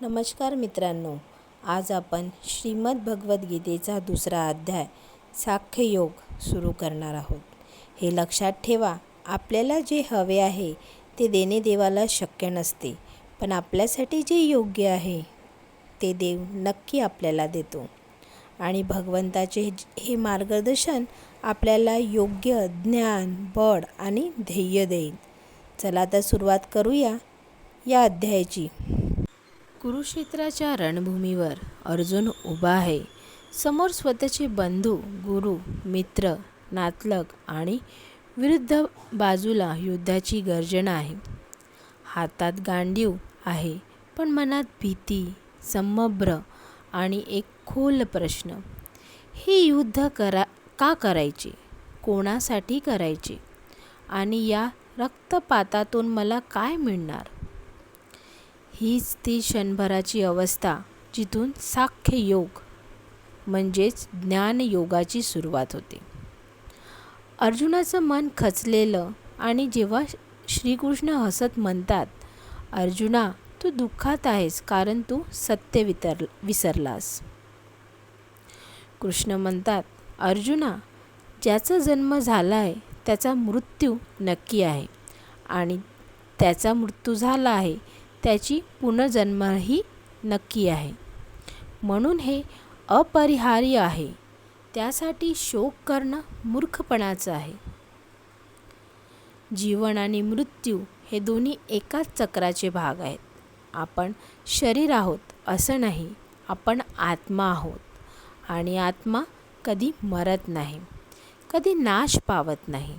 नमस्कार मित्रांनो, आज आपण श्रीमद भगवद्गीतेचा दुसरा अध्याय साख्ययोग सुरू करणार आहोत. हे लक्षात ठेवा, आपल्याला जे हवे आहे ते देणे देवाला शक्य नसते, पण आपल्यासाठी जे योग्य आहे ते देव नक्की आपल्याला देतो. आणि भगवंताचे हे मार्गदर्शन आपल्याला योग्य ज्ञान, बळ आणि ध्येय देईल. चला तर सुरुवात करूया या अध्यायाची. कुरुक्षेत्राच्या रणभूमीवर अर्जुन उभा आहे. समोर स्वतःचे बंधू, गुरु, मित्र, नातलग आणि विरुद्ध बाजूला युद्धाची गर्जना आहे. हातात गांडीव आहे, पण मनात भीती, संभ्रम आणि एक खोल प्रश्न. हे युद्ध का करायचे? कोणासाठी करायचे? आणि या रक्तपातातून मला काय मिळणार? हीच ती क्षणभराची अवस्था जिथून साख्ययोग म्हणजेच ज्ञानयोगाची सुरुवात होते. अर्जुनाचं मन खचलेलं आणि जेव्हा श्रीकृष्ण हसत म्हणतात, अर्जुना, तू दुःखात आहेस कारण तू सत्य विसरलास. कृष्ण म्हणतात, अर्जुना, ज्याचा जन्म झाला आहे त्याचा मृत्यू नक्की आहे आणि त्याचा मृत्यू झाला आहे त्याची पुनर्जन्मही नक्की आहे. म्हणून हे अपरिहार्य आहे. त्यासाठी शोक करणं मूर्खपणाचं आहे. जीवन आणि मृत्यू हे दोन्ही एकाच चक्राचे भाग आहेत. आपण शरीर आहोत असं नाही, आपण आत्मा आहोत आणि आत्मा कधी मरत नाही, कधी नाश पावत नाही.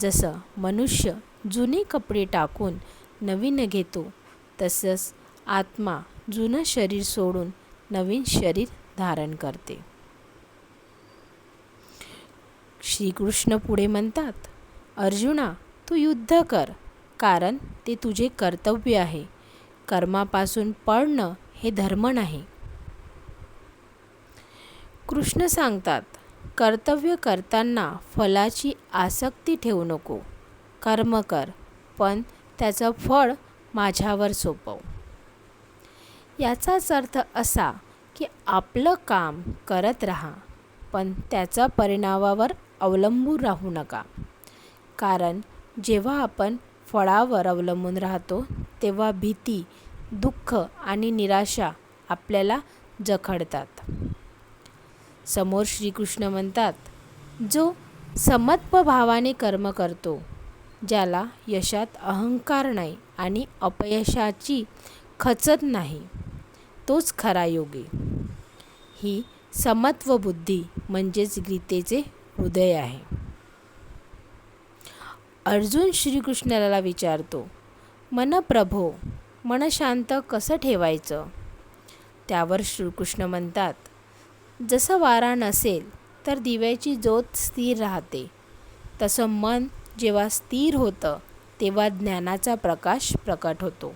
जसं मनुष्य जुने कपडे टाकून नवीन घेतो, तसंच आत्मा जुनं शरीर सोडून नवीन शरीर धारण करते. श्रीकृष्ण पुढे म्हणतात, अर्जुना, तू युद्ध कर कारण ते तुझे कर्तव्य आहे. कर्मापासून पळणं हे धर्म नाही. कृष्ण सांगतात, कर्तव्य करताना फलाची आसक्ती ठेवू नको. कर्म कर, पण त्याचं फळ माझ्यावर सोपव. याचाच अर्थ असा की आपलं काम करत राहा, पण त्याच्या परिणामावर अवलंबून राहू नका. कारण जेव्हा आपण फळावर अवलंबून राहतो तेव्हा भीती, दुःख आणि निराशा आपल्याला जखडतात. समोर श्रीकृष्ण म्हणतात, जो समत्व भावाने कर्म करतो, ज्याला यशात अहंकार नाही आणि अपयशाची खचत नाही, तोच खरा योगी. ही समत्व बुद्धी म्हणजेच गीतेचे हृदय आहे. अर्जुन श्रीकृष्णाला विचारतो, मन प्रभो, मन शांत कसं ठेवायचं? त्यावर श्रीकृष्ण म्हणतात, जसं वारा नसेल तर दिव्याची ज्योत स्थिर राहते, तसं मन जेव्हा स्थिर होतं तेव्हा ज्ञानाचा प्रकाश प्रकट होतो.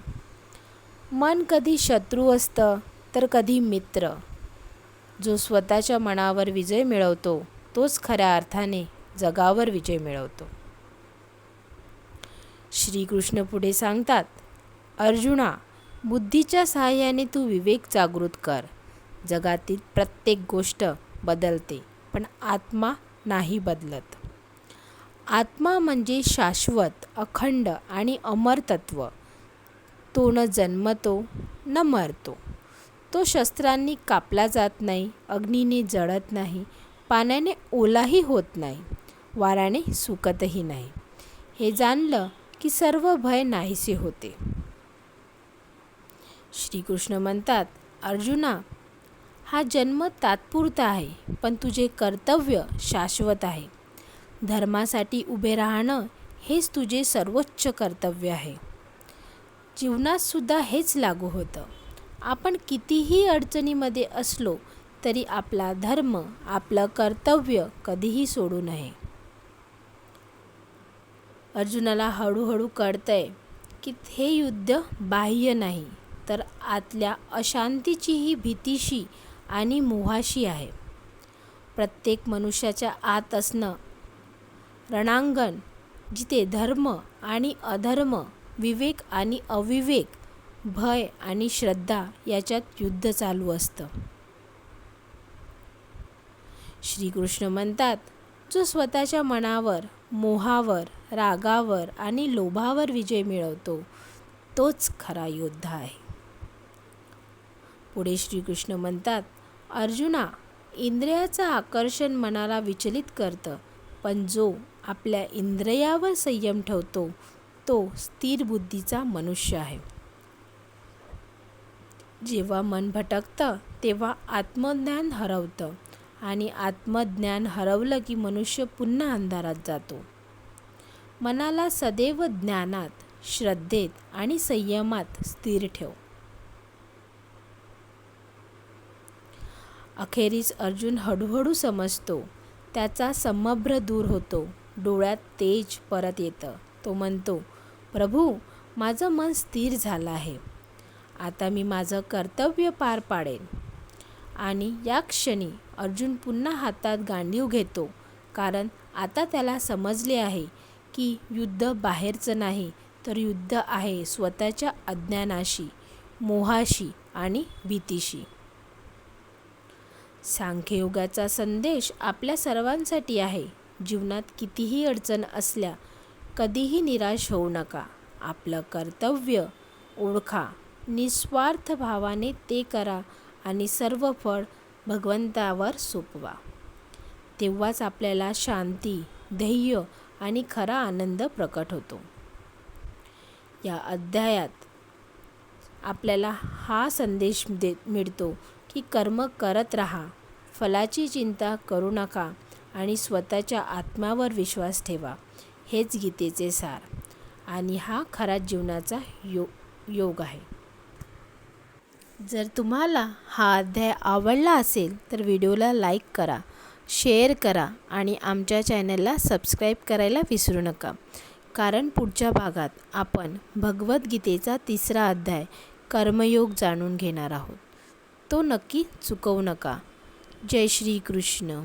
मन कधी शत्रू असतं तर कधी मित्र. जो स्वतःच्या मनावर विजय मिळवतो तोच खऱ्या अर्थाने जगावर विजय मिळवतो. श्रीकृष्ण पुढे सांगतात, अर्जुना, बुद्धीच्या सहाय्याने तू विवेक जागृत कर. जगातील प्रत्येक गोष्ट बदलते, पण आत्मा नाही बदलत. आत्मा म्हणजे शाश्वत, अखंड आणि अमर तत्व. तो न जन्मतो न मरतो. तो शस्त्रांनी कापला जात नाही, अग्नीने जळत नाही, पाण्याने ओलाही होत नाही, वाऱ्याने सुकतही नाही. हे जाणलं की सर्व भय नाहीसे होते. श्रीकृष्ण म्हणतात, अर्जुना, हा जन्म तात्पुरता आहे, पण तुझे कर्तव्य शाश्वत आहे. धर्मासाठी उभे राहणं हेच तुझे सर्वोच्च कर्तव्य आहे. जीवनातसुद्धा हेच लागू होतं. आपण कितीही अडचणीमध्ये असलो तरी आपला धर्म, आपलं कर्तव्य कधीही सोडू नये. अर्जुनाला हळूहळू कळतंय की हे युद्ध बाह्य नाही, तर आतल्या अशांतीचीही भीतीशी आणि मोहाशी आहे. प्रत्येक मनुष्याच्या आत असणं रणांगण, जिथे धर्म आणि अधर्म, विवेक आणि अविवेक भय आणि श्रद्धा याच्यात युद्ध चालू असतं. श्रीकृष्ण म्हणतात, जो स्वतःच्या मनावर, मोहावर, रागावर आणि लोभावर विजय मिळवतो तोच खरा योद्धा आहे. पुढे श्रीकृष्ण म्हणतात, अर्जुना, इंद्रियाचं आकर्षण मनाला विचलित करतं, पण जो आपल्या इंद्रियावर संयम ठेवतो तो स्थिर बुद्धीचा मनुष्य आहे. जेव्हा मन भटकतं तेव्हा आत्मज्ञान हरवतं आणि आत्मज्ञान हरवलं की मनुष्य पुन्हा अंधारात जातो. मनाला सदैव ज्ञानात, श्रद्धेत आणि संयमात स्थिर ठेव. अखेरीस अर्जुन हळूहळू समजतो, त्याचा संभ्रम दूर होतो, डोळ्यात तेज परत येतं. तो म्हणतो, प्रभू, माझं मन स्थिर झालं आहे. आता मी माझं कर्तव्य पार पाडेन. आणि या क्षणी अर्जुन पुन्हा हातात गांडीव घेतो, कारण आता त्याला समजले आहे की युद्ध बाहेरचं नाही, तर युद्ध आहे स्वतःच्या अज्ञानाशी, मोहाशी आणि भीतीशी. सांख्ययोगाचा संदेश आपल्या सर्वांसाठी आहे. जीवनात कितीही अडचण असल्या कधीही निराश होऊ नका. आपलं कर्तव्य ओळखा, निस्वार्थ भावाने ते करा आणि सर्व फळ भगवंतावर सोपवा. तेव्हाच आपल्याला शांती, धैर्य आणि खरा आनंद प्रकट होतो. या अध्यायात आपल्याला हा संदेश मिळतो की कर्म करत राहा, फलाची चिंता करू नका आणि स्वतःच्या आत्म्यावर विश्वास ठेवा. हेच गीतेचे सार आणि हा खरा जीवनाचा योग आहे. जर तुम्हाला हा अध्याय आवडला असेल तर व्हिडिओला लाईक करा, शेअर करा आणि आमच्या चॅनलला सबस्क्राईब करायला विसरू नका. कारण पुढच्या भागात आपण भगवद्गीतेचा 3रा अध्याय कर्मयोग जाणून घेणार आहोत. तो नक्की चुकवू नका. जय श्री कृष्ण.